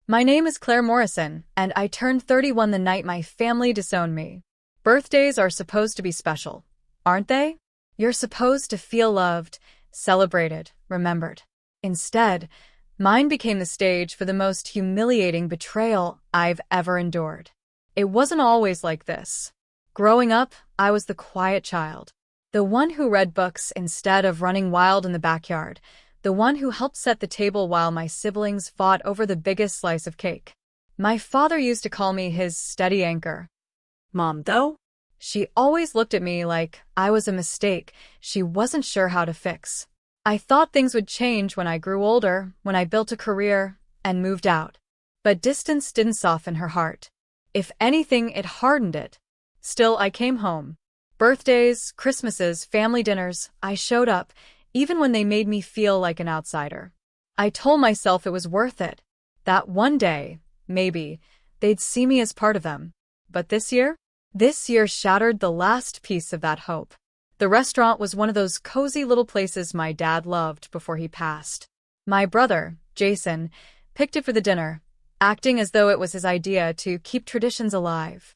My name is Claire Morrison, and I turned 31 the night my family disowned me. Birthdays are supposed to be special, aren't they? You're supposed to feel loved, celebrated, remembered. Instead, mine became the stage for the most humiliating betrayal I've ever endured. It wasn't always like this. Growing up, I was the quiet child, the one who read books instead of running wild in the backyard, the one who helped set the table while my siblings fought over the biggest slice of cake. My father used to call me his steady anchor. Mom, though? She always looked at me like I was a mistake she wasn't sure how to fix. I thought things would change when I grew older, when I built a career and moved out. But distance didn't soften her heart. If anything, it hardened it. Still, I came home. Birthdays, Christmases, family dinners, I showed up, even when they made me feel like an outsider. I told myself it was worth it, that one day, maybe, they'd see me as part of them. But this year shattered the last piece of that hope. The restaurant was one of those cozy little places my dad loved before he passed. My brother, Jason, picked it for the dinner, acting as though it was his idea to keep traditions alive.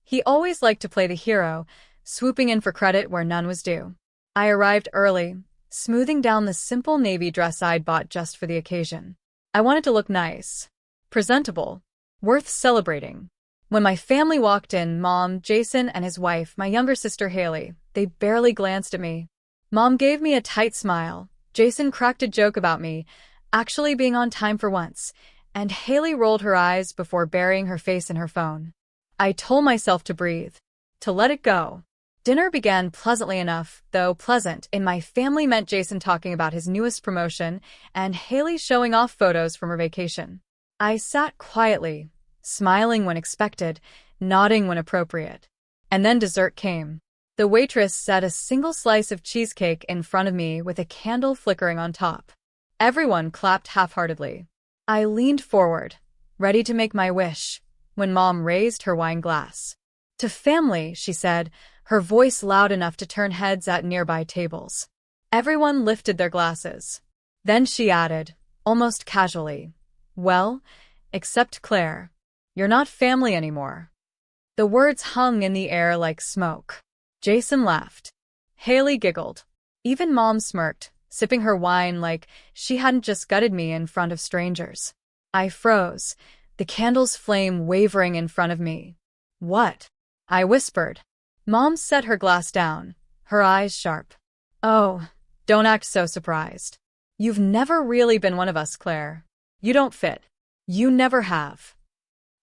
He always liked to play the hero, swooping in for credit where none was due. I arrived early, smoothing down the simple navy dress I'd bought just for the occasion. I wanted to look nice, presentable, worth celebrating. When my family walked in, Mom, Jason, and his wife, my younger sister Haley, they barely glanced at me. Mom gave me a tight smile. Jason cracked a joke about me actually being on time for once, and Haley rolled her eyes before burying her face in her phone. I told myself to breathe, to let it go. Dinner began pleasantly enough, though pleasant in my family meant Jason talking about his newest promotion and Haley showing off photos from her vacation. I sat quietly, smiling when expected, nodding when appropriate. And then dessert came. The waitress set a single slice of cheesecake in front of me with a candle flickering on top. Everyone clapped half-heartedly. I leaned forward, ready to make my wish, when Mom raised her wine glass. To family, she said, her voice loud enough to turn heads at nearby tables. Everyone lifted their glasses. Then she added, almost casually, "Well, except Claire. You're not family anymore." The words hung in the air like smoke. Jason laughed. Haley giggled. Even Mom smirked, sipping her wine like she hadn't just gutted me in front of strangers. I froze, the candle's flame wavering in front of me. "What?" I whispered. Mom set her glass down, her eyes sharp. "Oh, don't act so surprised. You've never really been one of us, Claire. You don't fit. You never have."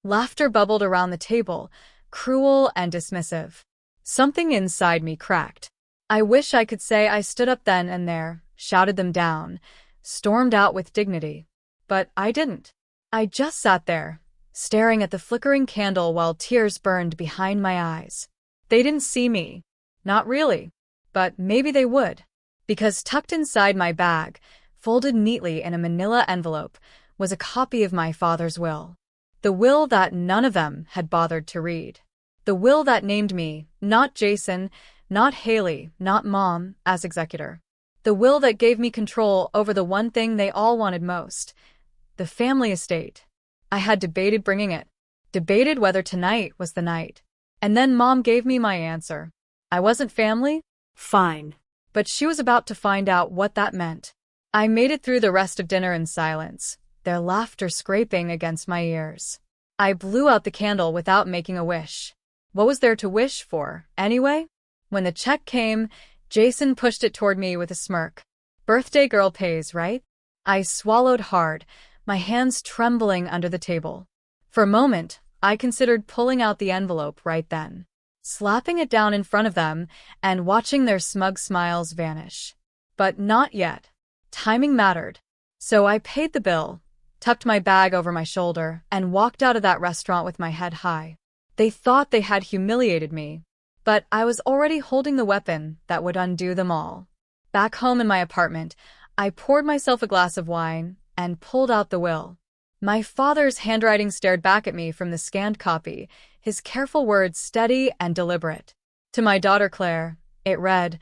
Laughter bubbled around the table, cruel and dismissive. Something inside me cracked. I wish I could say I stood up then and there, shouted them down, stormed out with dignity. But I didn't. I just sat there, staring at the flickering candle while tears burned behind my eyes. They didn't see me. Not really. But maybe they would. Because tucked inside my bag, folded neatly in a manila envelope, was a copy of my father's will. The will that none of them had bothered to read. The will that named me, not Jason, not Haley, not Mom, as executor. The will that gave me control over the one thing they all wanted most, the family estate. I had debated bringing it. Debated whether tonight was the night. And then Mom gave me my answer. I wasn't family? Fine. But she was about to find out what that meant. I made it through the rest of dinner in silence, their laughter scraping against my ears. I blew out the candle without making a wish. What was there to wish for, anyway? When the check came, Jason pushed it toward me with a smirk. "Birthday girl pays, right?" I swallowed hard, my hands trembling under the table. For a moment, I considered pulling out the envelope right then, slapping it down in front of them, and watching their smug smiles vanish. But not yet. Timing mattered. So I paid the bill, tucked my bag over my shoulder, and walked out of that restaurant with my head high. They thought they had humiliated me, but I was already holding the weapon that would undo them all. Back home in my apartment, I poured myself a glass of wine and pulled out the will. My father's handwriting stared back at me from the scanned copy, his careful words steady and deliberate. To my daughter Claire, it read,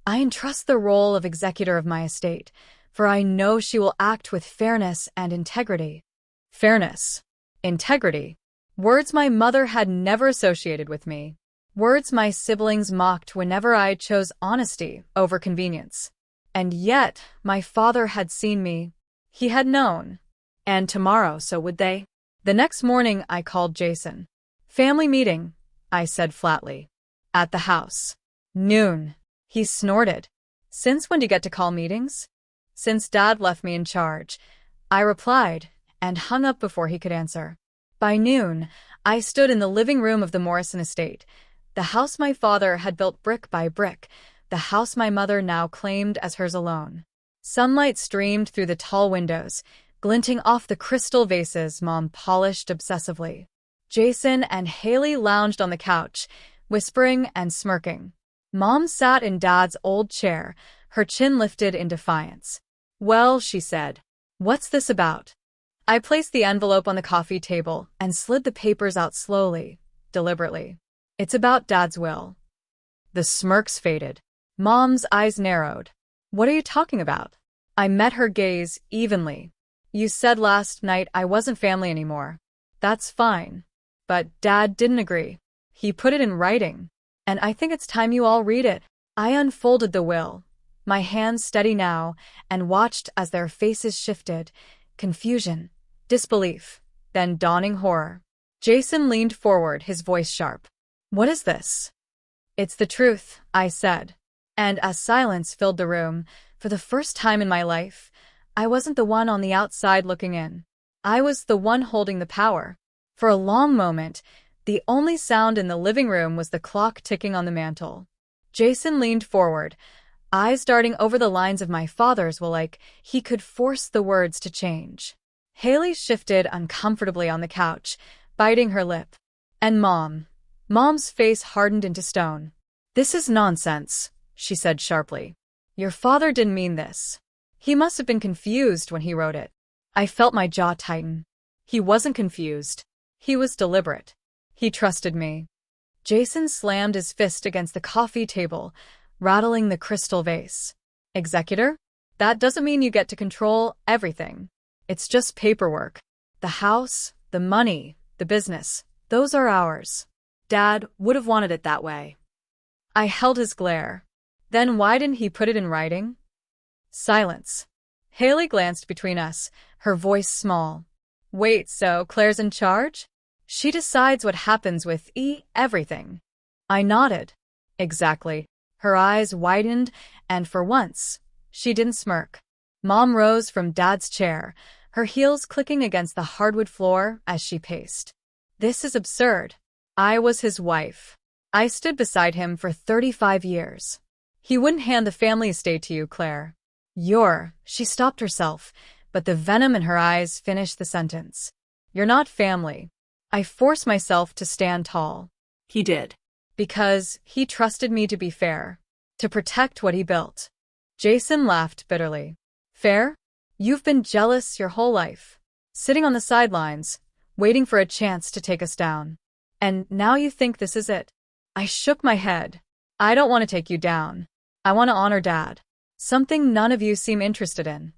"I entrust the role of executor of my estate, for I know she will act with fairness and integrity." fairness, integrity. Words my mother had never associated with me. Words my siblings mocked whenever I chose honesty over convenience. And yet, my father had seen me. He had known. And tomorrow, so would they? The next morning, I called Jason. Family meeting, I said flatly. At the house. Noon. He snorted. Since when do you get to call meetings? Since Dad left me in charge. I replied, and hung up before he could answer. By noon, I stood in the living room of the Morrison estate, the house my father had built brick by brick, the house my mother now claimed as hers alone. Sunlight streamed through the tall windows, glinting off the crystal vases Mom polished obsessively. Jason and Haley lounged on the couch, whispering and smirking. Mom sat in Dad's old chair, her chin lifted in defiance. Well, she said, what's this about? I placed the envelope on the coffee table and slid the papers out slowly, deliberately. It's about Dad's will. The smirks faded. Mom's eyes narrowed. What are you talking about? I met her gaze evenly. You said last night I wasn't family anymore. That's fine. But Dad didn't agree. He put it in writing. And I think it's time you all read it. I unfolded the will, my hands steady now, and watched as their faces shifted. Confusion, disbelief, then dawning horror. Jason leaned forward, his voice sharp. What is this? It's the truth, I said. And as silence filled the room, for the first time in my life, I wasn't the one on the outside looking in. I was the one holding the power. For a long moment, the only sound in the living room was the clock ticking on the mantel. Jason leaned forward, eyes darting over the lines of my father's will like he could force the words to change. Haley shifted uncomfortably on the couch, biting her lip. And Mom's face hardened into stone. This is nonsense, she said sharply. Your father didn't mean this. He must have been confused when he wrote it. I felt my jaw tighten. He wasn't confused. He was deliberate. He trusted me. Jason slammed his fist against the coffee table, rattling the crystal vase. Executor? That doesn't mean you get to control everything. It's just paperwork. The house, the money, the business, those are ours. Dad would have wanted it that way. I held his glare. Then why didn't he put it in writing? Silence. Haley glanced between us, her voice small. Wait, so Claire's in charge? She decides what happens with everything. I nodded. Exactly. Her eyes widened, and for once, she didn't smirk. Mom rose from Dad's chair, her heels clicking against the hardwood floor as she paced. This is absurd. I was his wife. I stood beside him for 35 years. He wouldn't hand the family estate to you, Claire. She stopped herself, but the venom in her eyes finished the sentence. You're not family. I forced myself to stand tall. He did. Because he trusted me to be fair, to protect what he built. Jason laughed bitterly. Fair? You've been jealous your whole life, sitting on the sidelines, waiting for a chance to take us down. And now you think this is it? I shook my head. I don't want to take you down. I want to honor Dad. Something none of you seem interested in.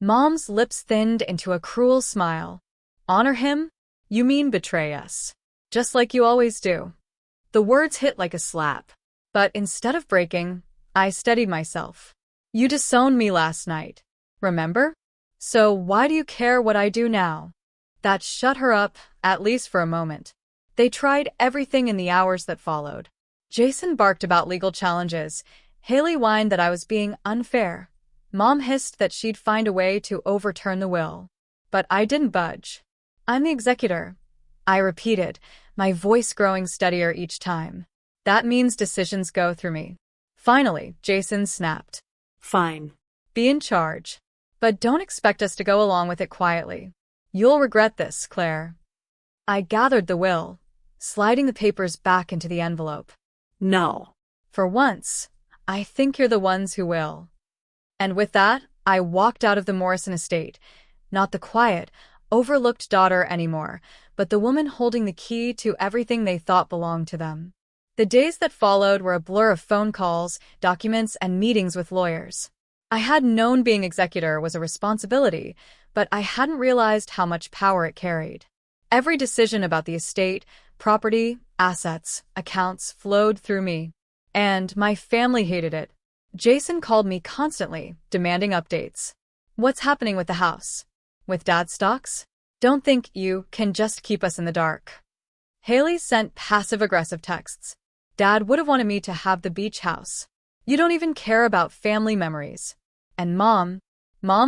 Mom's lips thinned into a cruel smile. Honor him? You mean betray us. Just like you always do. The words hit like a slap. But instead of breaking, I steadied myself. You disowned me last night. Remember? So why do you care what I do now? That shut her up, at least for a moment. They tried everything in the hours that followed. Jason barked about legal challenges. Haley whined that I was being unfair. Mom hissed that she'd find a way to overturn the will. But I didn't budge. I'm the executor, I repeated, my voice growing steadier each time. That means decisions go through me. Finally, Jason snapped. Fine. Be in charge. But don't expect us to go along with it quietly. You'll regret this, Claire. I gathered the will, sliding the papers back into the envelope. No. For once, I think you're the ones who will. And with that, I walked out of the Morrison estate, not the quiet, overlooked daughter anymore, but the woman holding the key to everything they thought belonged to them. The days that followed were a blur of phone calls, documents, and meetings with lawyers. I had known being executor was a responsibility, but I hadn't realized how much power it carried. Every decision about the estate, property, assets, accounts flowed through me. And my family hated it. Jason called me constantly, demanding updates. What's happening with the house? With Dad's stocks? Don't think you can just keep us in the dark. Haley sent passive-aggressive texts. Dad would have wanted me to have the beach house. You don't even care about family memories. And Mom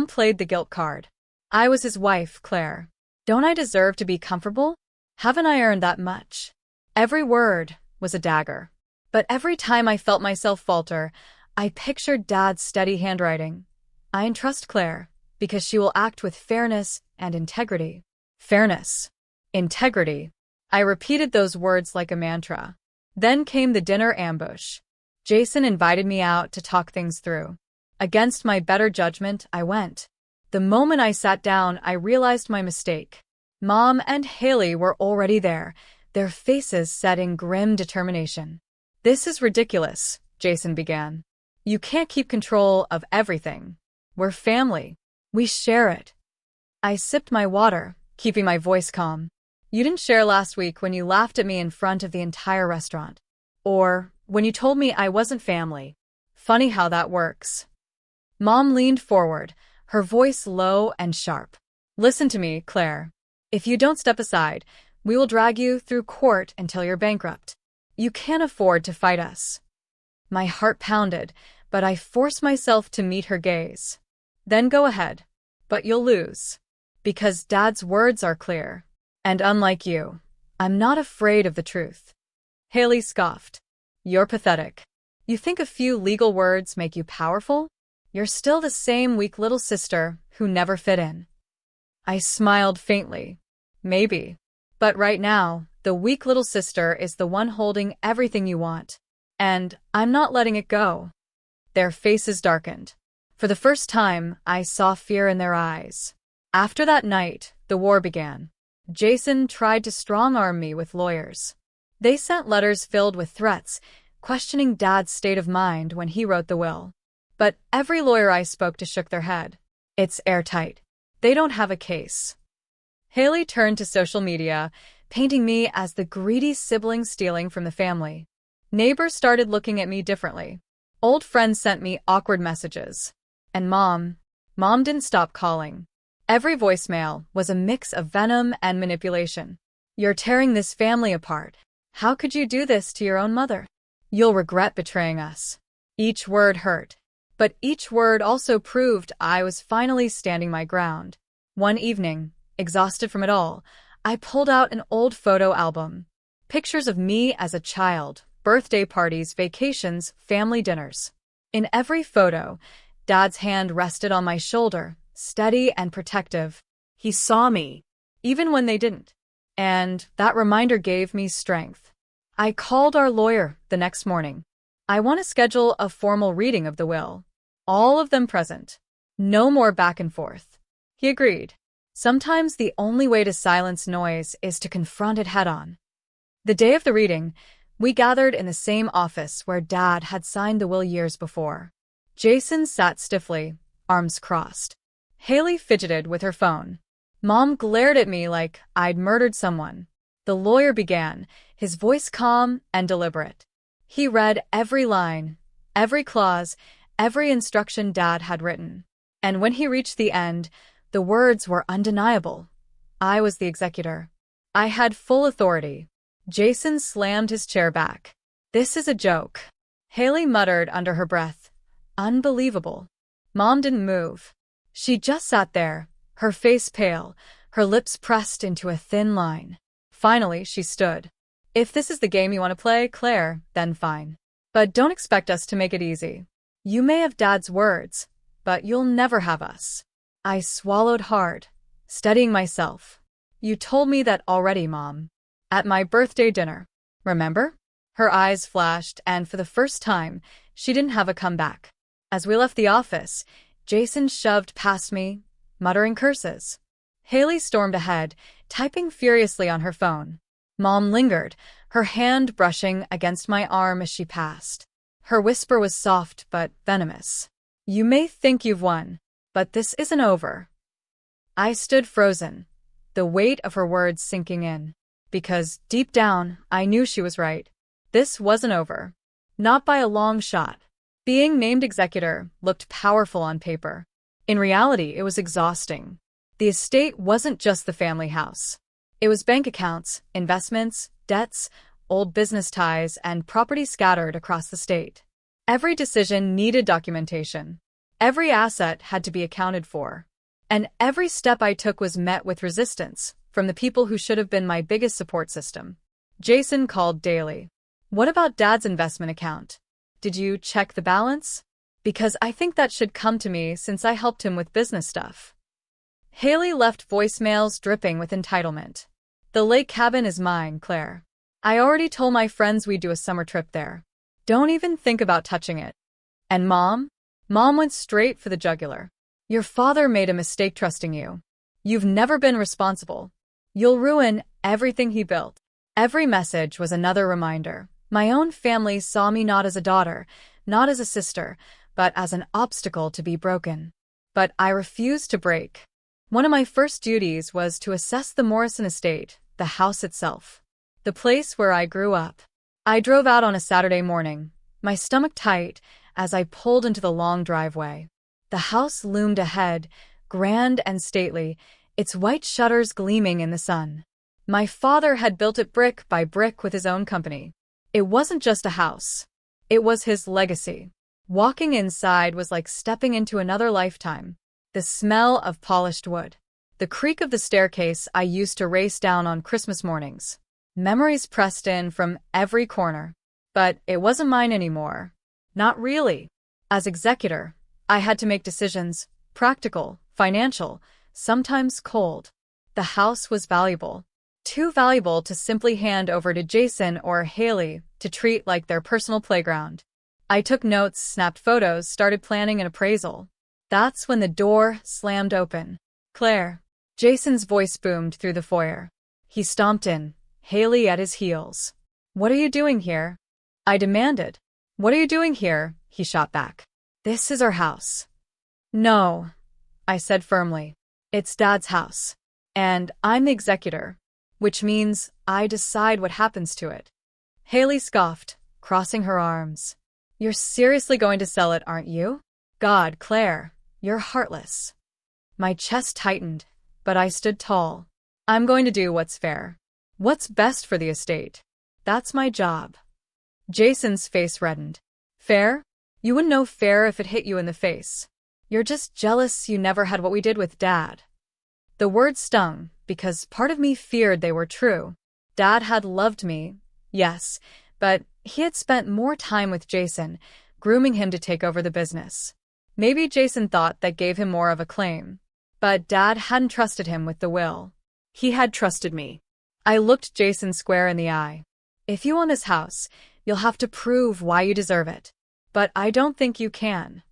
played the guilt card. I was his wife, Claire. Don't I deserve to be comfortable? Haven't I earned that much? Every word was a dagger. But every time I felt myself falter, I pictured Dad's steady handwriting. I entrust Claire because she will act with fairness and integrity. Fairness. Integrity. I repeated those words like a mantra. Then came the dinner ambush. Jason invited me out to talk things through. Against my better judgment, I went. The moment I sat down, I realized my mistake. Mom and Haley were already there, their faces set in grim determination. This is ridiculous, Jason began. You can't keep control of everything. We're family. We share it. I sipped my water, keeping my voice calm. You didn't share last week when you laughed at me in front of the entire restaurant. Or when you told me I wasn't family. Funny how that works. Mom leaned forward, her voice low and sharp. Listen to me, Claire. If you don't step aside, we will drag you through court until you're bankrupt. You can't afford to fight us. My heart pounded, but I forced myself to meet her gaze. Then go ahead. But you'll lose. Because Dad's words are clear. And unlike you, I'm not afraid of the truth. Haley scoffed. You're pathetic. You think a few legal words make you powerful? You're still the same weak little sister who never fit in. I smiled faintly. Maybe. But right now, the weak little sister is the one holding everything you want. And I'm not letting it go. Their faces darkened. For the first time, I saw fear in their eyes. After that night, the war began. Jason tried to strong-arm me with lawyers. They sent letters filled with threats, questioning Dad's state of mind when he wrote the will. But every lawyer I spoke to shook their head. It's airtight. They don't have a case. Haley turned to social media, painting me as the greedy sibling stealing from the family. Neighbors started looking at me differently. Old friends sent me awkward messages. And Mom didn't stop calling. Every voicemail was a mix of venom and manipulation. You're tearing this family apart. How could you do this to your own mother? You'll regret betraying us. Each word hurt. But each word also proved I was finally standing my ground. One evening, exhausted from it all, I pulled out an old photo album. Pictures of me as a child, birthday parties, vacations, family dinners. In every photo, Dad's hand rested on my shoulder, steady and protective. He saw me, even when they didn't. And that reminder gave me strength. I called our lawyer the next morning. I want to schedule a formal reading of the will. All of them present. No more back and forth. He agreed. Sometimes the only way to silence noise is to confront it head-on. The day of the reading, we gathered in the same office where Dad had signed the will years before. Jason sat stiffly, arms crossed. Haley fidgeted with her phone. Mom glared at me like I'd murdered someone. The lawyer began, his voice calm and deliberate. He read every line, every clause, every instruction Dad had written. And when he reached the end, the words were undeniable. I was the executor. I had full authority. Jason slammed his chair back. This is a joke. Haley muttered under her breath. Unbelievable. Mom didn't move. She just sat there, her face pale, her lips pressed into a thin line. Finally, she stood. If this is the game you want to play, Claire, then fine. But don't expect us to make it easy. You may have Dad's words, but you'll never have us. I swallowed hard, steadying myself. You told me that already, Mom. At my birthday dinner. Remember? Her eyes flashed, and for the first time, she didn't have a comeback. As we left the office, Jason shoved past me, muttering curses. Haley stormed ahead, typing furiously on her phone. Mom lingered, her hand brushing against my arm as she passed. Her whisper was soft but venomous. You may think you've won, but this isn't over. I stood frozen, the weight of her words sinking in. Because, deep down, I knew she was right. This wasn't over. Not by a long shot. Being named executor looked powerful on paper. In reality, it was exhausting. The estate wasn't just the family house. It was bank accounts, investments, debts, old business ties, and property scattered across the state. Every decision needed documentation. Every asset had to be accounted for. And every step I took was met with resistance from the people who should have been my biggest support system. Jason called daily. What about Dad's investment account? Did you check the balance? Because I think that should come to me since I helped him with business stuff. Haley left voicemails dripping with entitlement. The lake cabin is mine, Claire. I already told my friends we'd do a summer trip there. Don't even think about touching it. And Mom? Mom went straight for the jugular. Your father made a mistake trusting you. You've never been responsible. You'll ruin everything he built. Every message was another reminder. My own family saw me not as a daughter, not as a sister, but as an obstacle to be broken. But I refused to break. One of my first duties was to assess the Morrison estate, the house itself. The place where I grew up. I drove out on a Saturday morning, my stomach tight, as I pulled into the long driveway. The house loomed ahead, grand and stately, its white shutters gleaming in the sun. My father had built it brick by brick with his own company. It wasn't just a house. It was his legacy. Walking inside was like stepping into another lifetime. The smell of polished wood. The creak of the staircase I used to race down on Christmas mornings. Memories pressed in from every corner. But it wasn't mine anymore. Not really. As executor, I had to make decisions, practical, financial, sometimes cold. The house was valuable. Too valuable to simply hand over to Jason or Haley to treat like their personal playground. I took notes, snapped photos, started planning an appraisal. That's when the door slammed open. Claire. Jason's voice boomed through the foyer. He stomped in, Haley at his heels. What are you doing here? I demanded. What are you doing here? He shot back. This is our house. No, I said firmly. It's Dad's house. And I'm the executor, which means I decide what happens to it. Haley scoffed, crossing her arms. You're seriously going to sell it, aren't you? God, Claire, you're heartless. My chest tightened, but I stood tall. I'm going to do what's fair. What's best for the estate. That's my job. Jason's face reddened. Fair? You wouldn't know fair if it hit you in the face. You're just jealous you never had what we did with Dad. The words stung, because part of me feared they were true. Dad had loved me, yes, but he had spent more time with Jason, grooming him to take over the business. Maybe Jason thought that gave him more of a claim. But Dad hadn't trusted him with the will. He had trusted me. I looked Jason square in the eye. If you own this house, you'll have to prove why you deserve it. But I don't think you can.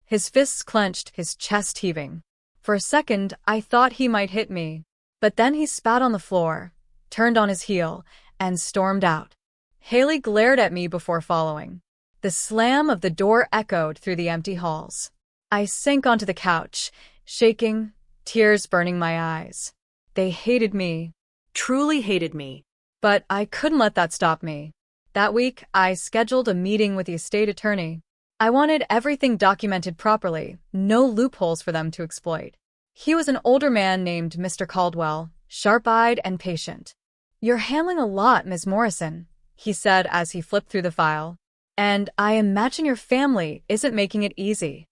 His fists clenched, his chest heaving. For a second, I thought he might hit me. But then he spat on the floor, turned on his heel, and stormed out. Haley glared at me before following. The slam of the door echoed through the empty halls. I sank onto the couch, shaking, tears burning my eyes. They hated me. Truly hated me. But I couldn't let that stop me. That week, I scheduled a meeting with the estate attorney. I wanted everything documented properly, no loopholes for them to exploit. He was an older man named Mr. Caldwell, sharp-eyed and patient. You're handling a lot, Ms. Morrison, he said as he flipped through the file. And I imagine your family isn't making it easy.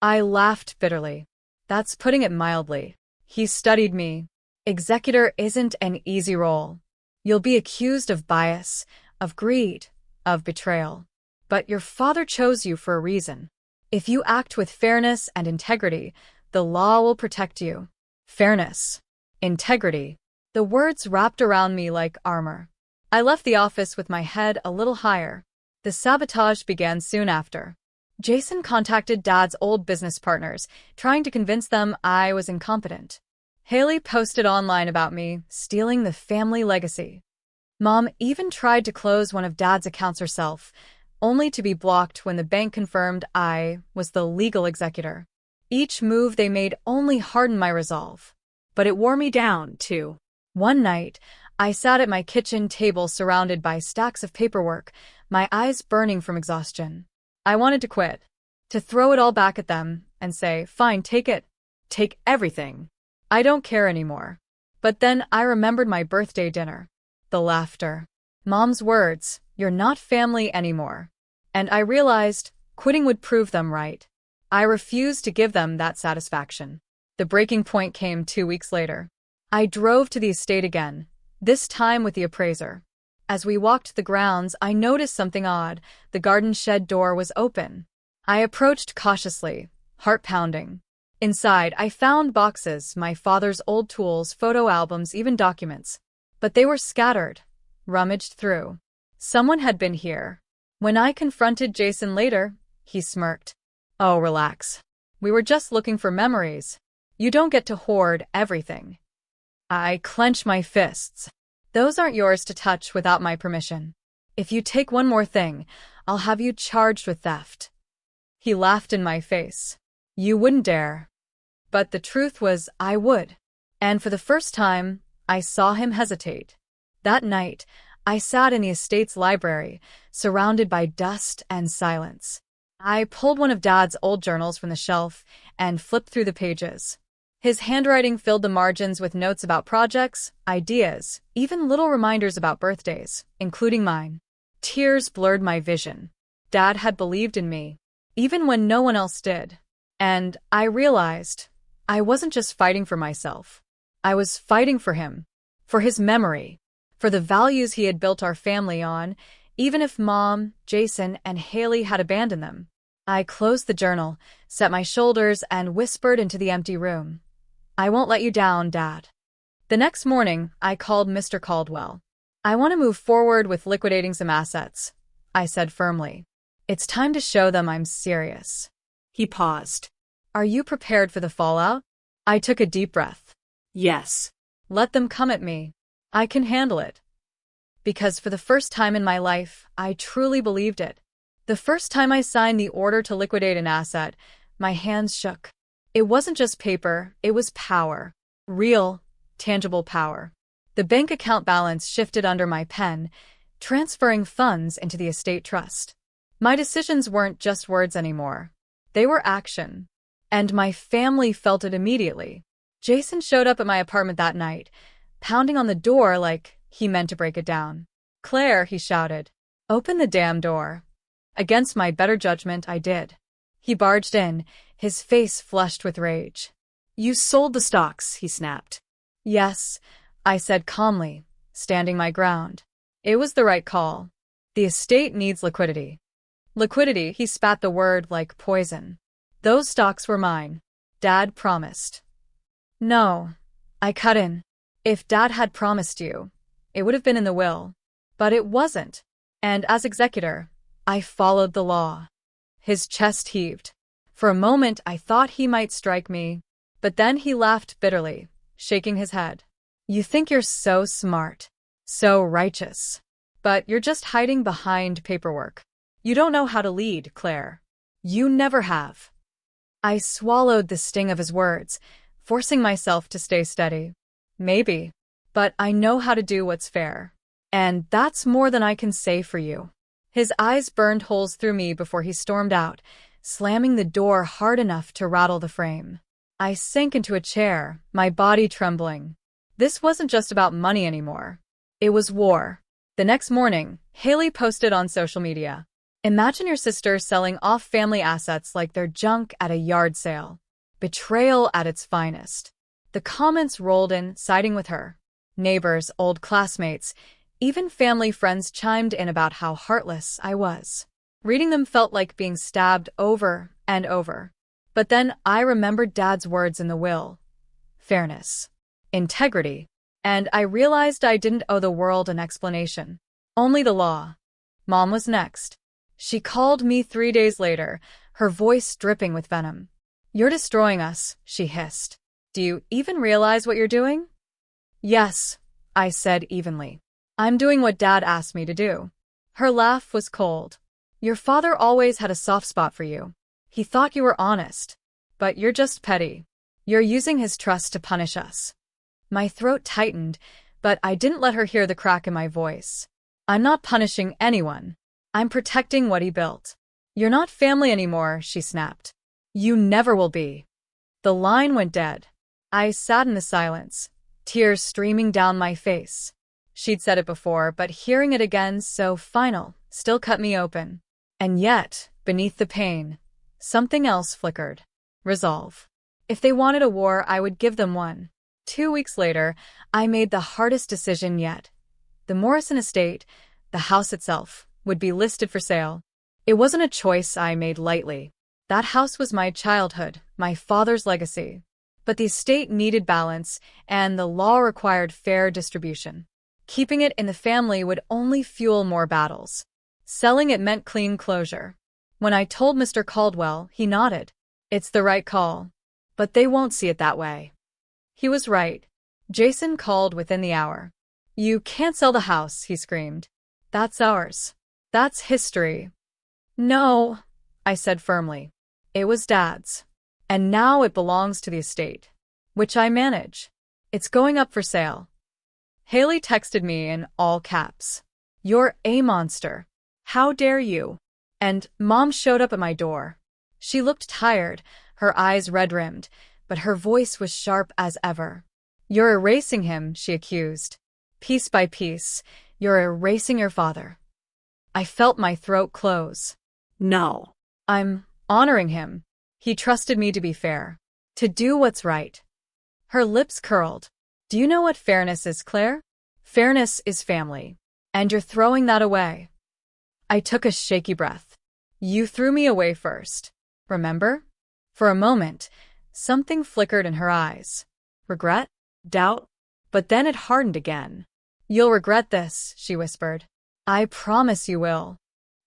I laughed bitterly. That's putting it mildly. He studied me. Executor isn't an easy role. You'll be accused of bias, of greed, of betrayal. But your father chose you for a reason. If you act with fairness and integrity, the law will protect you. Fairness. Integrity. The words wrapped around me like armor. I left the office with my head a little higher. The sabotage began soon after. Jason contacted Dad's old business partners, trying to convince them I was incompetent. Haley posted online about me, stealing the family legacy. Mom even tried to close one of Dad's accounts herself, only to be blocked when the bank confirmed I was the legal executor. Each move they made only hardened my resolve. But it wore me down, too. One night, I sat at my kitchen table surrounded by stacks of paperwork, my eyes burning from exhaustion. I wanted to quit, to throw it all back at them and say, "Fine, take it. Take everything. I don't care anymore." But then I remembered my birthday dinner. The laughter. Mom's words, "You're not family anymore." And I realized quitting would prove them right. I refused to give them that satisfaction. The breaking point came 2 weeks later. I drove to the estate again, this time with the appraiser. As we walked the grounds, I noticed something odd. The garden shed door was open. I approached cautiously, heart pounding. Inside, I found boxes, my father's old tools, photo albums, even documents. But they were scattered, rummaged through. Someone had been here. When I confronted Jason later, he smirked. "Oh, relax. We were just looking for memories. You don't get to hoard everything." I clench my fists. "Those aren't yours to touch without my permission. If you take one more thing, I'll have you charged with theft." He laughed in my face. "You wouldn't dare." But the truth was, I would. And for the first time, I saw him hesitate. That night, I sat in the estate's library, surrounded by dust and silence. I pulled one of Dad's old journals from the shelf and flipped through the pages. His handwriting filled the margins with notes about projects, ideas, even little reminders about birthdays, including mine. Tears blurred my vision. Dad had believed in me, even when no one else did. And I realized I wasn't just fighting for myself. I was fighting for him, for his memory, for the values he had built our family on, even if Mom, Jason, and Haley had abandoned them. I closed the journal, set my shoulders, and whispered into the empty room. "I won't let you down, Dad." The next morning, I called Mr. Caldwell. "I want to move forward with liquidating some assets," I said firmly. "It's time to show them I'm serious." He paused. "Are you prepared for the fallout?" I took a deep breath. "Yes." "Let them come at me. I can handle it." Because for the first time in my life, I truly believed it. The first time I signed the order to liquidate an asset, my hands shook. It wasn't just paper, it was power. Real, tangible power. The bank account balance shifted under my pen, transferring funds into the estate trust. My decisions weren't just words anymore. They were action. And my family felt it immediately. Jason showed up at my apartment that night, pounding on the door like he meant to break it down. "Claire," he shouted, "open the damn door." Against my better judgment, I did. He barged in, his face flushed with rage. "You sold the stocks," he snapped. "Yes," I said calmly, standing my ground. "It was the right call. The estate needs liquidity." "Liquidity," he spat the word like poison. "Those stocks were mine. Dad promised." "No," I cut in. "If Dad had promised you, it would have been in the will. But it wasn't. And as executor, I followed the law." His chest heaved. For a moment, I thought he might strike me. But then he laughed bitterly, shaking his head. "You think you're so smart, so righteous. But you're just hiding behind paperwork. You don't know how to lead, Claire. You never have." I swallowed the sting of his words, forcing myself to stay steady. "Maybe. But I know how to do what's fair. And that's more than I can say for you." His eyes burned holes through me before he stormed out, slamming the door hard enough to rattle the frame. I sank into a chair, my body trembling. This wasn't just about money anymore. It was war. The next morning, Haley posted on social media, "Imagine your sister selling off family assets like they're junk at a yard sale. Betrayal at its finest." The comments rolled in, siding with her. Neighbors, old classmates, even family friends chimed in about how heartless I was. Reading them felt like being stabbed over and over. But then I remembered Dad's words in the will. Fairness. Integrity. And I realized I didn't owe the world an explanation. Only the law. Mom was next. She called me 3 days later, her voice dripping with venom. "You're destroying us," she hissed. "Do you even realize what you're doing?" "Yes," I said evenly. "I'm doing what Dad asked me to do." Her laugh was cold. "Your father always had a soft spot for you. He thought you were honest. But you're just petty. You're using his trust to punish us." My throat tightened, but I didn't let her hear the crack in my voice. I'm not punishing anyone. I'm protecting what he built. You're not family anymore, she snapped. You never will be. The line went dead. I sat in the silence, tears streaming down my face. She'd said it before, but hearing it again, so final, still cut me open. And yet, beneath the pain, something else flickered. Resolve. If they wanted a war, I would give them one. 2 weeks later, I made the hardest decision yet. The Morrison estate, the house itself, would be listed for sale. It wasn't a choice I made lightly. That house was my childhood, my father's legacy. But the estate needed balance, and the law required fair distribution. Keeping it in the family would only fuel more battles. Selling it meant clean closure. When I told Mr. Caldwell, he nodded. It's the right call. But they won't see it that way. He was right. Jason called within the hour. You can't sell the house, he screamed. That's ours. That's history. No, I said firmly. It was Dad's. And now it belongs to the estate, which I manage. It's going up for sale. Haley texted me in all caps. You're a monster. How dare you? And Mom showed up at my door. She looked tired, her eyes red-rimmed, but her voice was sharp as ever. You're erasing him, she accused. Piece by piece, you're erasing your father. I felt my throat close. No. I'm honoring him. He trusted me to be fair, to do what's right. Her lips curled. Do you know what fairness is, Claire? Fairness is family. And you're throwing that away. I took a shaky breath. You threw me away first. Remember? For a moment, something flickered in her eyes. Regret? Doubt? But then it hardened again. You'll regret this, she whispered. I promise you will.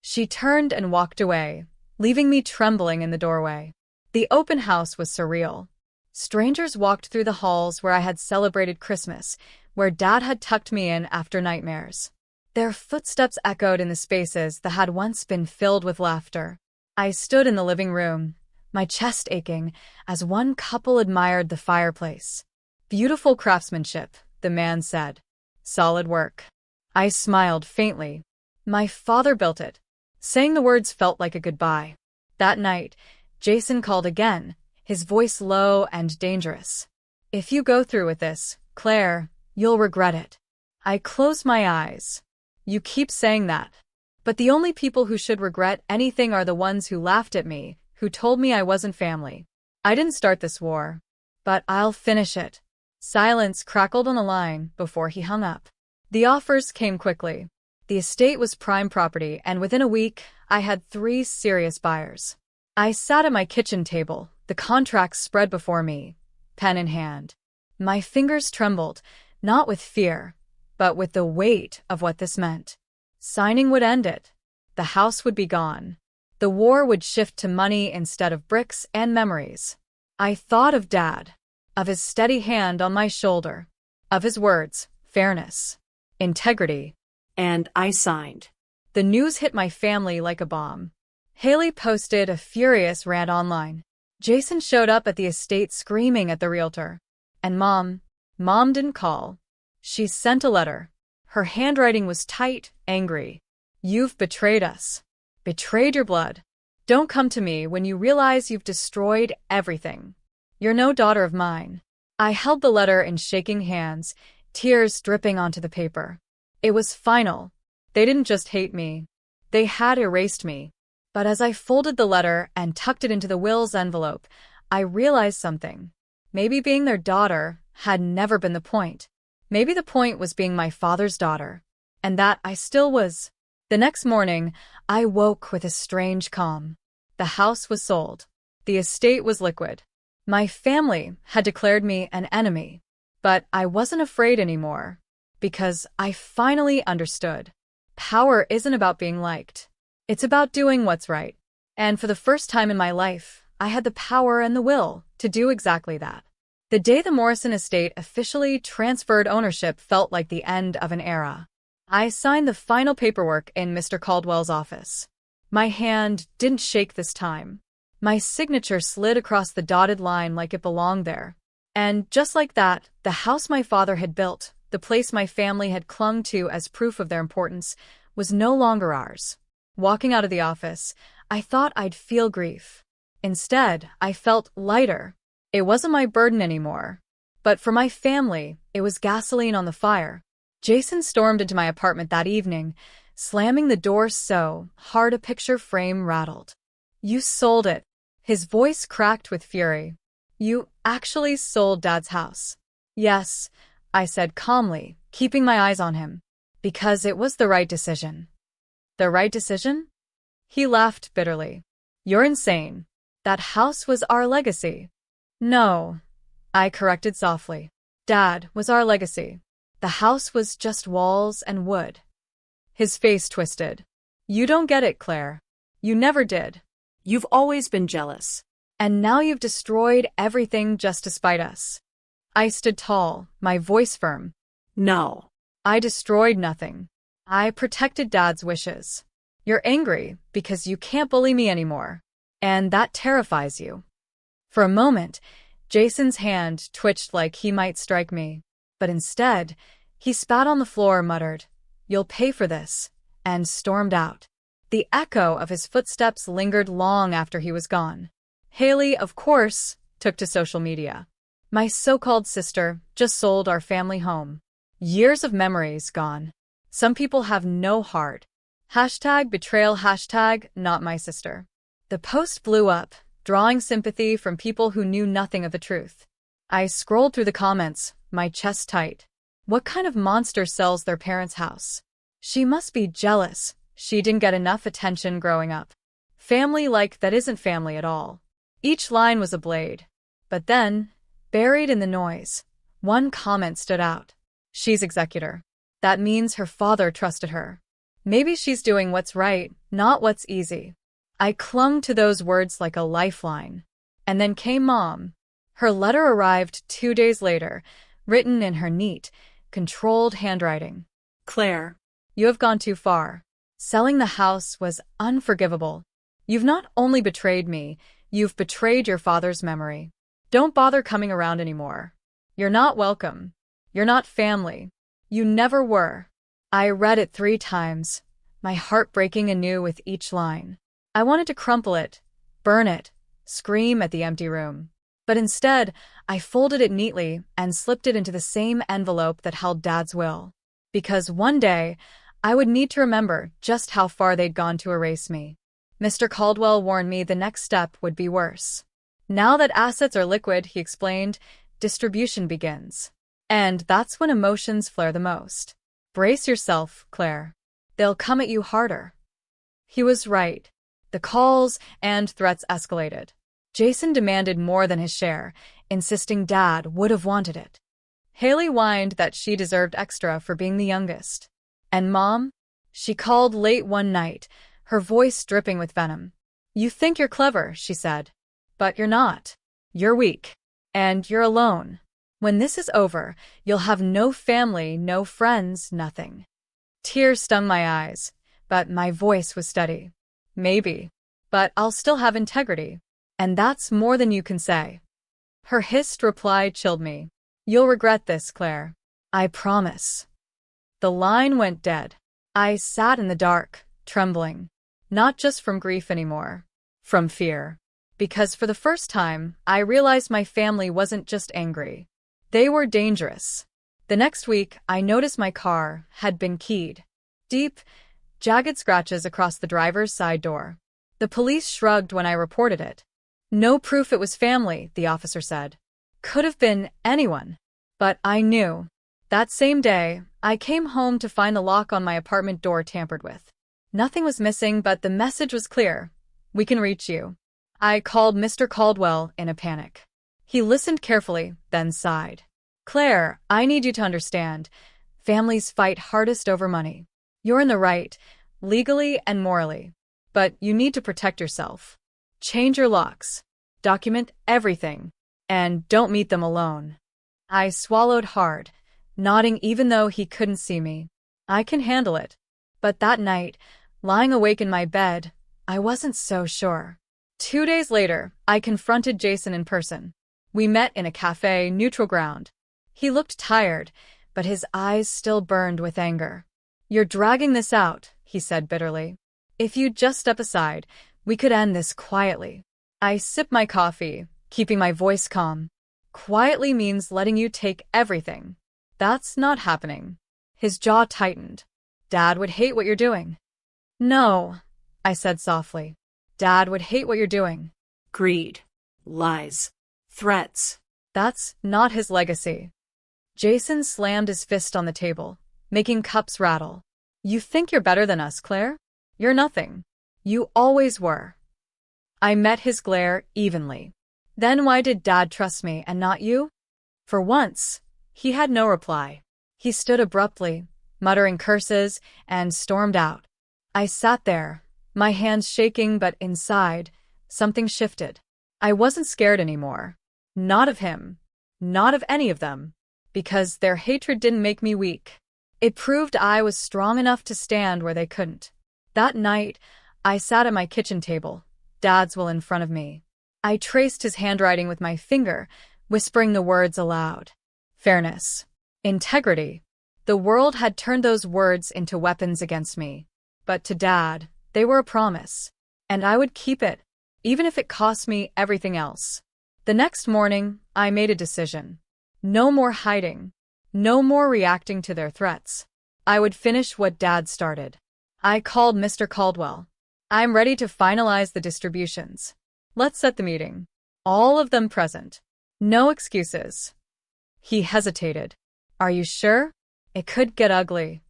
She turned and walked away, leaving me trembling in the doorway. The open house was surreal. Strangers walked through the halls where I had celebrated Christmas, where Dad had tucked me in after nightmares. Their footsteps echoed in the spaces that had once been filled with laughter. I stood in the living room, my chest aching, as one couple admired the fireplace. Beautiful craftsmanship, the man said. Solid work. I smiled faintly. My father built it. Saying the words felt like a goodbye. That night, Jason called again, his voice low and dangerous. If you go through with this, Claire, you'll regret it. I closed my eyes. You keep saying that. But the only people who should regret anything are the ones who laughed at me, who told me I wasn't family. I didn't start this war. But I'll finish it. Silence crackled on the line before he hung up. The offers came quickly. The estate was prime property, and within a week, I had 3 serious buyers. I sat at my kitchen table, the contracts spread before me, pen in hand. My fingers trembled, not with fear, but with the weight of what this meant. Signing would end it. The house would be gone. The war would shift to money instead of bricks and memories. I thought of Dad, of his steady hand on my shoulder, of his words, fairness, integrity. And I signed. The news hit my family like a bomb. Haley posted a furious rant online. Jason showed up at the estate screaming at the realtor. And Mom didn't call. She sent a letter. Her handwriting was tight, angry. You've betrayed us. Betrayed your blood. Don't come to me when you realize you've destroyed everything. You're no daughter of mine. I held the letter in shaking hands, tears dripping onto the paper. It was final. They didn't just hate me. They had erased me. But as I folded the letter and tucked it into the will's envelope, I realized something. Maybe being their daughter had never been the point. Maybe the point was being my father's daughter. And that I still was. The next morning, I woke with a strange calm. The house was sold. The estate was liquid. My family had declared me an enemy. But I wasn't afraid anymore. Because I finally understood. Power isn't about being liked. It's about doing what's right. And for the first time in my life, I had the power and the will to do exactly that. The day the Morrison estate officially transferred ownership felt like the end of an era. I signed the final paperwork in Mr. Caldwell's office. My hand didn't shake this time. My signature slid across the dotted line like it belonged there. And just like that, the house my father had built, the place my family had clung to as proof of their importance, was no longer ours. Walking out of the office, I thought I'd feel grief. Instead, I felt lighter. It wasn't my burden anymore. But for my family, it was gasoline on the fire. Jason stormed into my apartment that evening, slamming the door so hard a picture frame rattled. "You sold it." His voice cracked with fury. "You actually sold Dad's house." "Yes," I said calmly, keeping my eyes on him. "Because it was the right decision." "The right decision?" He laughed bitterly. "You're insane. That house was our legacy." "No," I corrected softly. "Dad was our legacy. The house was just walls and wood." His face twisted. "You don't get it, Claire. You never did. You've always been jealous. And now you've destroyed everything just to spite us." I stood tall, my voice firm. No. "I destroyed nothing. I protected Dad's wishes. You're angry because you can't bully me anymore. And that terrifies you." For a moment, Jason's hand twitched like he might strike me. But instead, he spat on the floor, muttered, "You'll pay for this," and stormed out. The echo of his footsteps lingered long after he was gone. Haley, of course, took to social media. "My so-called sister just sold our family home. Years of memories gone. Some people have no heart. #betrayal, not my sister." The post blew up, drawing sympathy from people who knew nothing of the truth. I scrolled through the comments, my chest tight. What kind of monster sells their parents' house? She must be jealous. She didn't get enough attention growing up. Family like that isn't family at all. Each line was a blade. But then, buried in the noise, one comment stood out. "She's executor. That means her father trusted her. Maybe she's doing what's right, not what's easy." I clung to those words like a lifeline. And then came Mom. Her letter arrived 2 days later, written in her neat, controlled handwriting. "Claire, "You have gone too far. Selling the house was unforgivable. You've not only betrayed me, you've betrayed your father's memory. Don't bother coming around anymore. You're not welcome. You're not family. You never were." I read it 3 times, my heart breaking anew with each line. I wanted to crumple it, burn it, scream at the empty room. But instead, I folded it neatly and slipped it into the same envelope that held Dad's will. Because one day, I would need to remember just how far they'd gone to erase me. Mr. Caldwell warned me the next step would be worse. "Now that assets are liquid," he explained, "distribution begins. And that's when emotions flare the most. Brace yourself, Claire. They'll come at you harder." He was right. The calls and threats escalated. Jason demanded more than his share, insisting Dad would have wanted it. Haley whined that she deserved extra for being the youngest. And Mom? She called late one night, her voice dripping with venom. "You think you're clever," she said. "But you're not. You're weak. And you're alone. When this is over, you'll have no family, no friends, nothing." Tears stung my eyes, but my voice was steady. "Maybe. But I'll still have integrity. And that's more than you can say." Her hissed reply chilled me. "You'll regret this, Claire. I promise." The line went dead. I sat in the dark, trembling. Not just from grief anymore. From fear. Because for the first time, I realized my family wasn't just angry. They were dangerous. The next week, I noticed my car had been keyed. Deep, jagged scratches across the driver's side door. The police shrugged when I reported it. "No proof it was family," the officer said. "Could have been anyone." But I knew. That same day, I came home to find the lock on my apartment door tampered with. Nothing was missing, but the message was clear. "We can reach you." I called Mr. Caldwell in a panic. He listened carefully, then sighed. "Claire, I need you to understand. Families fight hardest over money. You're in the right, legally and morally. But you need to protect yourself. Change your locks. Document everything. And don't meet them alone." I swallowed hard, nodding even though he couldn't see me. "I can handle it." But that night, lying awake in my bed, I wasn't so sure. 2 days later, I confronted Jason in person. We met in a cafe, neutral ground. He looked tired, but his eyes still burned with anger. "You're dragging this out," he said bitterly. "If you'd just step aside, we could end this quietly." I sipped my coffee, keeping my voice calm. "Quietly means letting you take everything. That's not happening." His jaw tightened. "Dad would hate what you're doing." "No," I said softly. "Dad would hate what you're doing." Greed. Lies. Threats. That's not his legacy. Jason slammed his fist on the table, making cups rattle. "You think you're better than us, Claire? You're nothing. You always were." I met his glare evenly. "Then why did Dad trust me and not you?" For once, he had no reply. He stood abruptly, muttering curses, and stormed out. I sat there, my hands shaking, but inside, something shifted. I wasn't scared anymore. Not of him. Not of any of them. Because their hatred didn't make me weak. It proved I was strong enough to stand where they couldn't. That night, I sat at my kitchen table, Dad's will in front of me. I traced his handwriting with my finger, whispering the words aloud. Fairness. Integrity. The world had turned those words into weapons against me. But to Dad, they were a promise. And I would keep it, even if it cost me everything else. The next morning, I made a decision. No more hiding. No more reacting to their threats. I would finish what Dad started. I called Mr. Caldwell. "I'm ready to finalize the distributions. Let's set the meeting. All of them present. No excuses." He hesitated. "Are you sure? It could get ugly."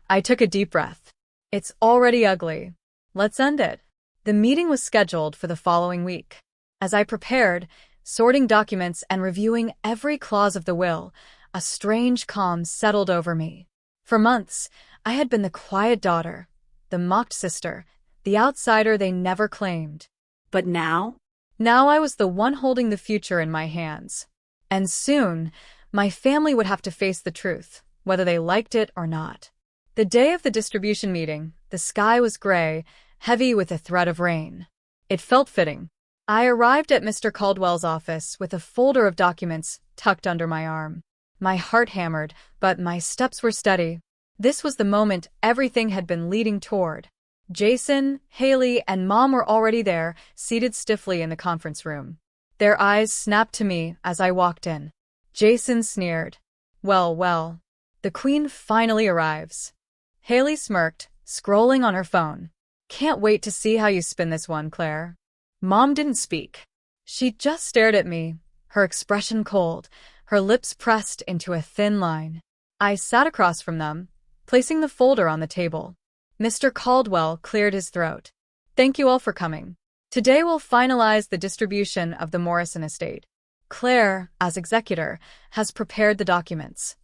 I took a deep breath. "It's already ugly. Let's end it." The meeting was scheduled for the following week. As I prepared, sorting documents and reviewing every clause of the will, a strange calm settled over me. For months, I had been the quiet daughter, the mocked sister, the outsider they never claimed. But now? Now I was the one holding the future in my hands. And soon, my family would have to face the truth, whether they liked it or not. The day of the distribution meeting, the sky was gray, heavy with a threat of rain. It felt fitting. I arrived at Mr. Caldwell's office with a folder of documents tucked under my arm. My heart hammered, but my steps were steady. This was the moment everything had been leading toward. Jason, Haley, and Mom were already there, seated stiffly in the conference room. Their eyes snapped to me as I walked in. Jason sneered. "Well, well. The Queen finally arrives." Haley smirked, scrolling on her phone. "Can't wait to see how you spin this one, Claire." Mom didn't speak. She just stared at me, her expression cold, her lips pressed into a thin line. I sat across from them, placing the folder on the table. Mr. Caldwell cleared his throat. "Thank you all for coming. Today we'll finalize the distribution of the Morrison estate. Claire, as executor, has prepared the documents."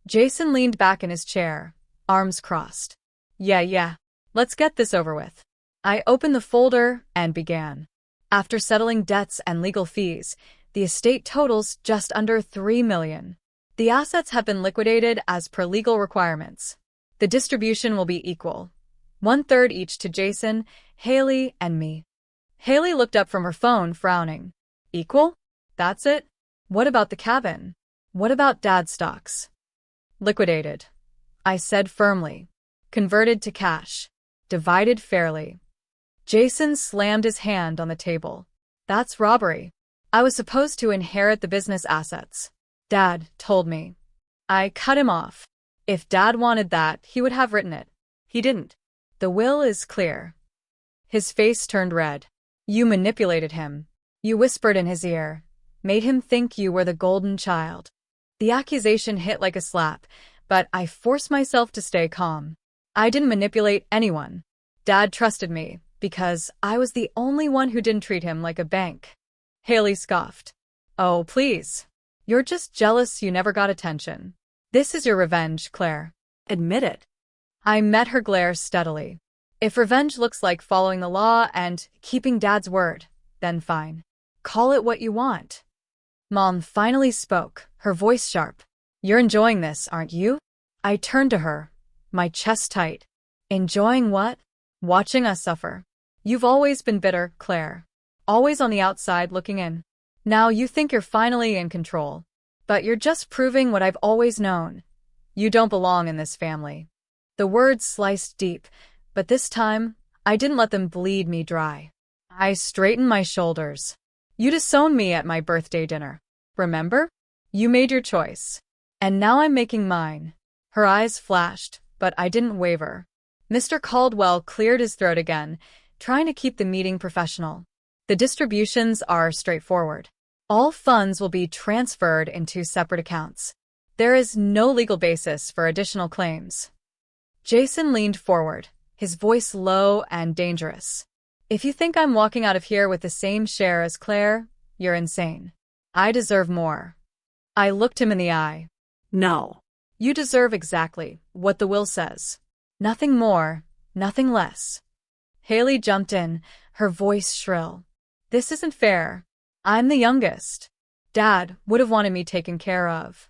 Jason leaned back in his chair, arms crossed. Yeah. Let's get this over with." I opened the folder and began. After settling debts and legal fees, the estate totals just under $3 million. The assets have been liquidated as per legal requirements. The distribution will be equal. 1/3 each to Jason, Haley, and me. Haley looked up from her phone, frowning. "Equal? That's it? What about the cabin? What about Dad's stocks?" "Liquidated," I said firmly. "Converted to cash. Divided fairly." Jason slammed his hand on the table. "That's robbery. I was supposed to inherit the business assets. Dad told me." I cut him off. If Dad wanted that, he would have written it. He didn't. The will is clear. His face turned red. "You manipulated him. You whispered in his ear. Made him think you were the golden child." The accusation hit like a slap, but I forced myself to stay calm. I didn't manipulate anyone. Dad trusted me, because I was the only one who didn't treat him like a bank. Haley scoffed. "Oh, please. You're just jealous you never got attention. This is your revenge, Claire. Admit it." I met her glare steadily. "If revenge looks like following the law and keeping Dad's word, then fine. Call it what you want." Mom finally spoke, her voice sharp. "You're enjoying this, aren't you?" I turned to her, my chest tight. "Enjoying what?" "Watching us suffer. You've always been bitter, Claire. Always on the outside looking in." Now you think you're finally in control. But you're just proving what I've always known. You don't belong in this family. The words sliced deep, but this time, I didn't let them bleed me dry. I straightened my shoulders. You disowned me at my birthday dinner. Remember? You made your choice. And now I'm making mine. Her eyes flashed, but I didn't waver. Mr. Caldwell cleared his throat again, trying to keep the meeting professional. The distributions are straightforward. All funds will be transferred into separate accounts. There is no legal basis for additional claims. Jason leaned forward, his voice low and dangerous. If you think I'm walking out of here with the same share as Claire, you're insane. I deserve more. I looked him in the eye. No. You deserve exactly what the will says. Nothing more, nothing less. Haley jumped in, her voice shrill. This isn't fair. I'm the youngest. Dad would have wanted me taken care of.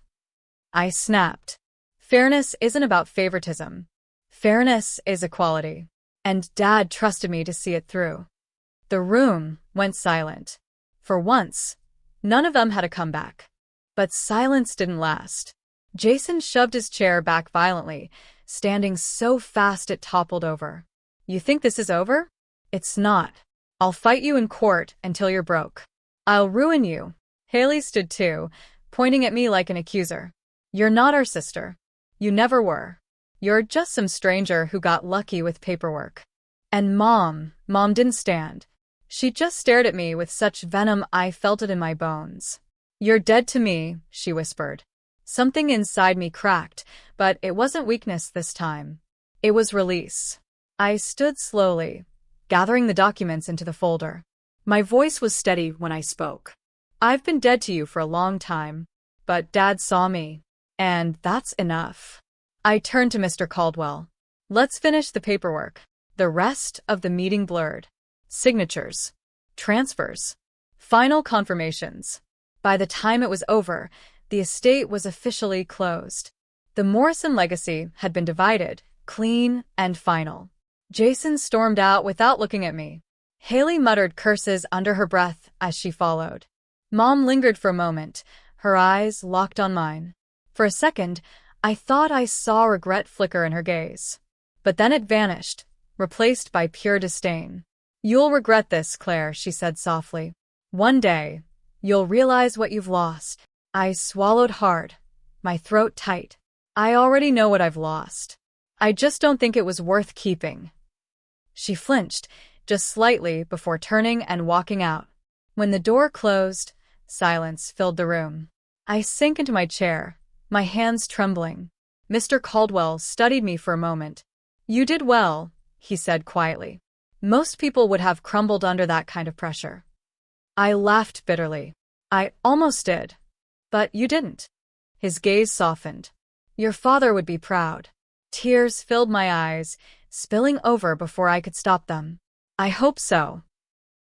I snapped. Fairness isn't about favoritism. Fairness is equality. And Dad trusted me to see it through. The room went silent. For once, none of them had a comeback. But silence didn't last. Jason shoved his chair back violently, standing so fast it toppled over. You think this is over? It's not. I'll fight you in court until you're broke. I'll ruin you. Haley stood too, pointing at me like an accuser. You're not our sister. You never were. You're just some stranger who got lucky with paperwork. And Mom didn't stand. She just stared at me with such venom I felt it in my bones. You're dead to me, she whispered. Something inside me cracked, but it wasn't weakness this time. It was release. I stood slowly, gathering the documents into the folder. My voice was steady when I spoke. I've been dead to you for a long time, but Dad saw me, and that's enough. I turned to Mr. Caldwell. Let's finish the paperwork. The rest of the meeting blurred. Signatures. Transfers. Final confirmations. By the time it was over, the estate was officially closed. The Morrison legacy had been divided, clean and final. Jason stormed out without looking at me. Haley muttered curses under her breath as she followed. Mom lingered for a moment, her eyes locked on mine. For a second, I thought I saw regret flicker in her gaze. But then it vanished, replaced by pure disdain. You'll regret this, Claire, she said softly. One day, you'll realize what you've lost. I swallowed hard, my throat tight. I already know what I've lost. I just don't think it was worth keeping. She flinched, just slightly before turning and walking out. When the door closed, silence filled the room. I sank into my chair, my hands trembling. Mr. Caldwell studied me for a moment. You did well, he said quietly. Most people would have crumbled under that kind of pressure. I laughed bitterly. I almost did. But you didn't. His gaze softened. Your father would be proud. Tears filled my eyes, spilling over before I could stop them. I hope so.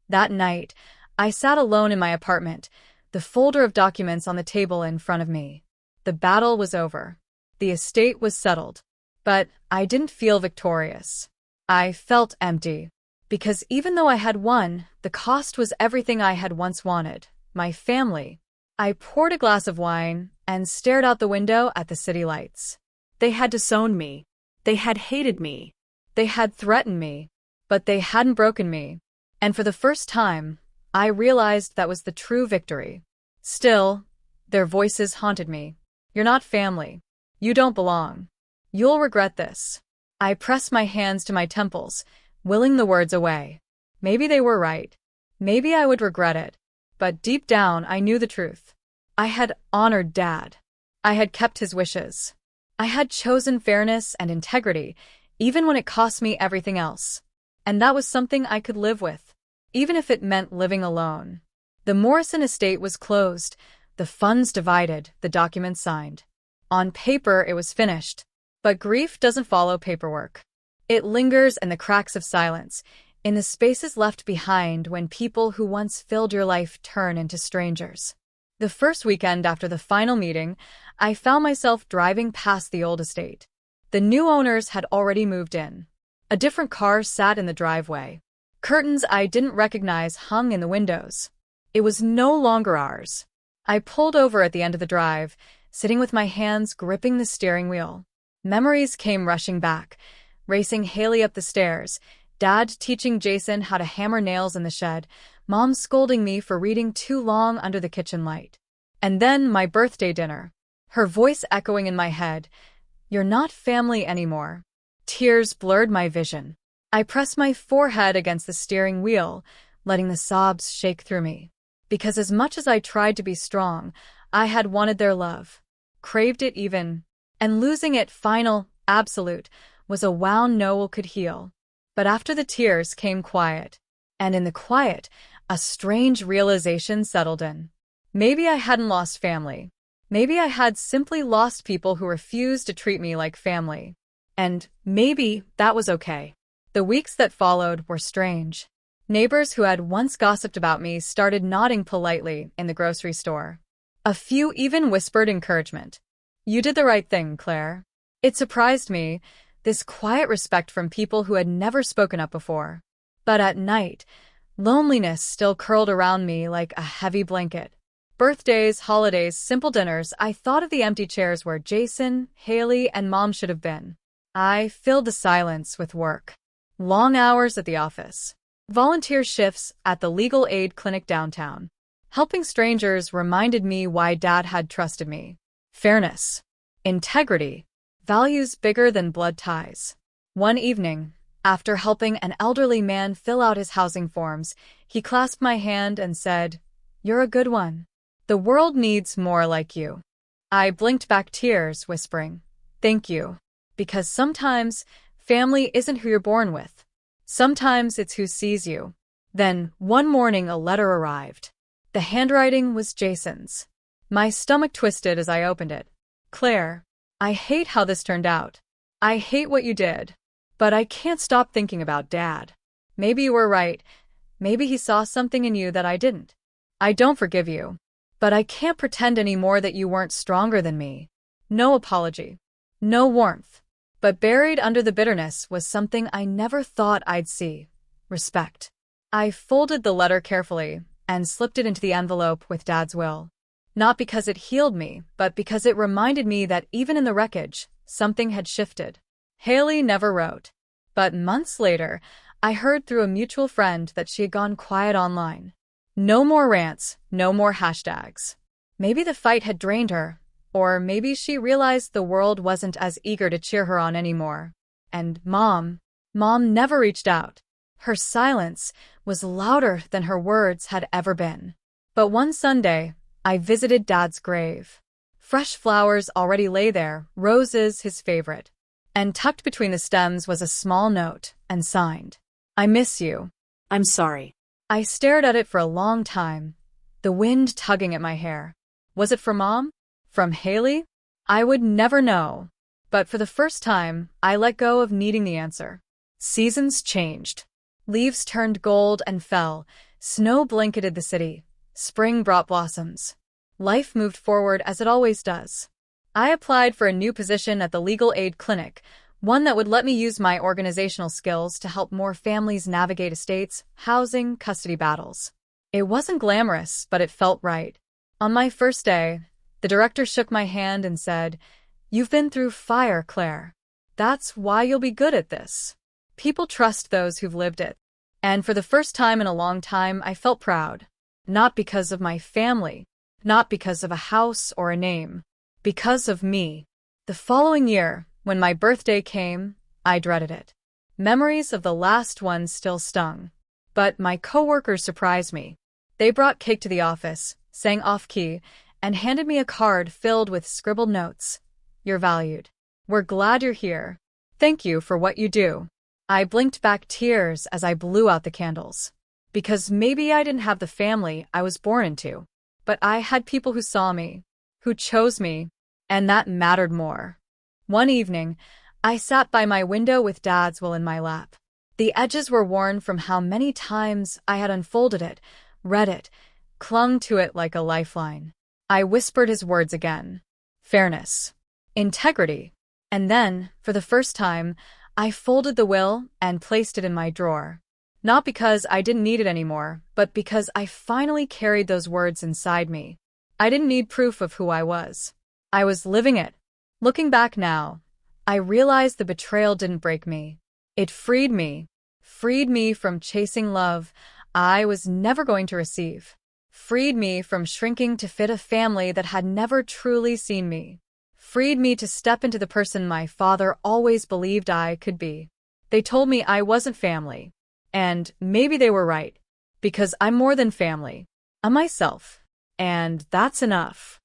That night, I sat alone in my apartment, the folder of documents on the table in front of me. The battle was over. The estate was settled. But I didn't feel victorious. I felt empty. Because even though I had won, the cost was everything I had once wanted, my family. I poured a glass of wine and stared out the window at the city lights. They had disowned me. They had hated me. They had threatened me. But they hadn't broken me. And for the first time, I realized that was the true victory. Still, their voices haunted me. You're not family. You don't belong. You'll regret this. I pressed my hands to my temples, willing the words away. Maybe they were right. Maybe I would regret it. But deep down, I knew the truth. I had honored Dad. I had kept his wishes. I had chosen fairness and integrity, even when it cost me everything else. And that was something I could live with, even if it meant living alone. The Morrison estate was closed, the funds divided, the documents signed. On paper, it was finished. But grief doesn't follow paperwork. It lingers in the cracks of silence, in the spaces left behind when people who once filled your life turn into strangers. The first weekend after the final meeting, I found myself driving past the old estate. The new owners had already moved in. A different car sat in the driveway. Curtains I didn't recognize hung in the windows. It was no longer ours. I pulled over at the end of the drive, sitting with my hands gripping the steering wheel. Memories came rushing back, racing Haley up the stairs, Dad teaching Jason how to hammer nails in the shed, Mom scolding me for reading too long under the kitchen light. And then my birthday dinner. Her voice echoing in my head, "You're not family anymore." Tears blurred my vision. I pressed my forehead against the steering wheel, letting the sobs shake through me. Because as much as I tried to be strong, I had wanted their love, craved it even, and losing it, final, absolute, was a wound no one could heal. But after the tears came quiet, and in the quiet, a strange realization settled in. Maybe I hadn't lost family. Maybe I had simply lost people who refused to treat me like family. And maybe that was okay. The weeks that followed were strange. Neighbors who had once gossiped about me started nodding politely in the grocery store. A few even whispered encouragement. "You did the right thing, Claire." It surprised me, this quiet respect from people who had never spoken up before. But at night, loneliness still curled around me like a heavy blanket. Birthdays, holidays, simple dinners, I thought of the empty chairs where Jason, Haley, and Mom should have been. I filled the silence with work. Long hours at the office. Volunteer shifts at the legal aid clinic downtown. Helping strangers reminded me why Dad had trusted me. Fairness. Integrity. Values bigger than blood ties. One evening, after helping an elderly man fill out his housing forms, he clasped my hand and said, "You're a good one. The world needs more like you." I blinked back tears, whispering, "Thank you." Because sometimes, family isn't who you're born with. Sometimes it's who sees you. Then, one morning, a letter arrived. The handwriting was Jason's. My stomach twisted as I opened it. "Claire, I hate how this turned out. I hate what you did. But I can't stop thinking about Dad. Maybe you were right. Maybe he saw something in you that I didn't. I don't forgive you. But I can't pretend anymore that you weren't stronger than me." No apology. No warmth. But buried under the bitterness was something I never thought I'd see. Respect. I folded the letter carefully and slipped it into the envelope with Dad's will. Not because it healed me, but because it reminded me that even in the wreckage, something had shifted. Haley never wrote. But months later, I heard through a mutual friend that she had gone quiet online. No more rants, no more hashtags. Maybe the fight had drained her. Or maybe she realized the world wasn't as eager to cheer her on anymore. And Mom never reached out. Her silence was louder than her words had ever been. But one Sunday, I visited Dad's grave. Fresh flowers already lay there, roses his favorite. And tucked between the stems was a small note, and signed, "I miss you." I'm sorry. I stared at it for a long time, the wind tugging at my hair. Was it for Mom? From Haley? I would never know. But for the first time, I let go of needing the answer. Seasons changed. Leaves turned gold and fell. Snow blanketed the city. Spring brought blossoms. Life moved forward as it always does. I applied for a new position at the legal aid clinic, one that would let me use my organizational skills to help more families navigate estates, housing, custody battles. It wasn't glamorous, but it felt right. On my first day, the director shook my hand and said, "You've been through fire, Claire. That's why you'll be good at this. People trust those who've lived it." And for the first time in a long time, I felt proud. Not because of my family, not because of a house or a name, because of me. The following year, when my birthday came, I dreaded it. Memories of the last one still stung. But my coworkers surprised me. They brought cake to the office, sang off-key, and handed me a card filled with scribbled notes. "You're valued. We're glad you're here. Thank you for what you do." I blinked back tears as I blew out the candles. Because maybe I didn't have the family I was born into, but I had people who saw me, who chose me, and that mattered more. One evening, I sat by my window with Dad's will in my lap. The edges were worn from how many times I had unfolded it, read it, clung to it like a lifeline. I whispered his words again. Fairness. Integrity. And then, for the first time, I folded the will and placed it in my drawer. Not because I didn't need it anymore, but because I finally carried those words inside me. I didn't need proof of who I was. I was living it. Looking back now, I realized the betrayal didn't break me. It freed me. Freed me from chasing love I was never going to receive. Freed me from shrinking to fit a family that had never truly seen me. Freed me to step into the person my father always believed I could be. They told me I wasn't family. And maybe they were right. Because I'm more than family. I'm myself. And that's enough.